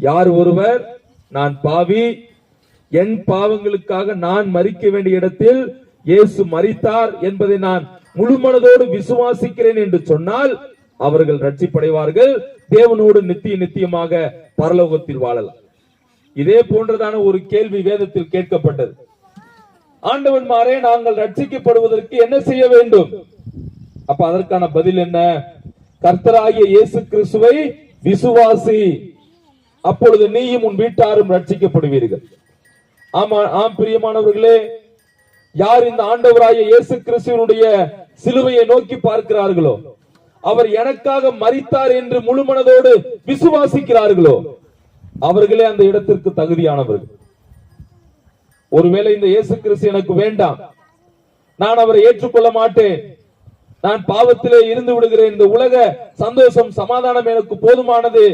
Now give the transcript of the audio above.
யார் ஒருவர் நான் பாவி, என் பாவங்களுக்காக நான் மரிக்க வேண்டிய இடத்தில் இயேசு மரித்தார் என்பதை நான் முழு மனதோடு விசுவாசிக்கிறேன் என்று சொன்னால் அவர்கள் ரட்சிப்படைவார்கள், தேவனோடு நித்திய நித்தியமாக பரலோகத்தில் வாழலாம். இதே போன்றதான ஒரு கேள்வி வேதத்தில் கேட்கப்பட்டது. ஆண்டவன்மாரே, நாங்கள் ரட்சிக்கப்படுவதற்கு என்ன செய்ய வேண்டும்? அப்ப அதற்கான பதில் என்ன? கர்த்தராகிய இயேசு கிறிஸ்துவை விசுவாசி, அப்பொழுது நீயும் உன் வீட்டாரும் ரட்சிக்கப்படுவீர்கள். ஆம் பிரியமானவர்களே, யார் இந்த ஆண்டவராகிய இயேசு கிறிஸ்துவினுடைய சிலுவையை நோக்கி பார்க்கிறார்களோ, அவர் எனக்காக மரித்தார் என்று முழு மனதோடு விசுவாசிக்கிறார்களோ, அவர்களே அந்த இடத்திற்கு தகுதியானவர்கள். ஒருவேளை இந்த இயேசு கிறிஸ்து எனக்கு வேண்டாம், நான் அவரை ஏற்றுக்கொள்ள மாட்டேன், நான் பாவத்திலே இருந்து விடுகிறேன், இந்த உலக சந்தோஷம் சமாதானம் எனக்கு போதுமானது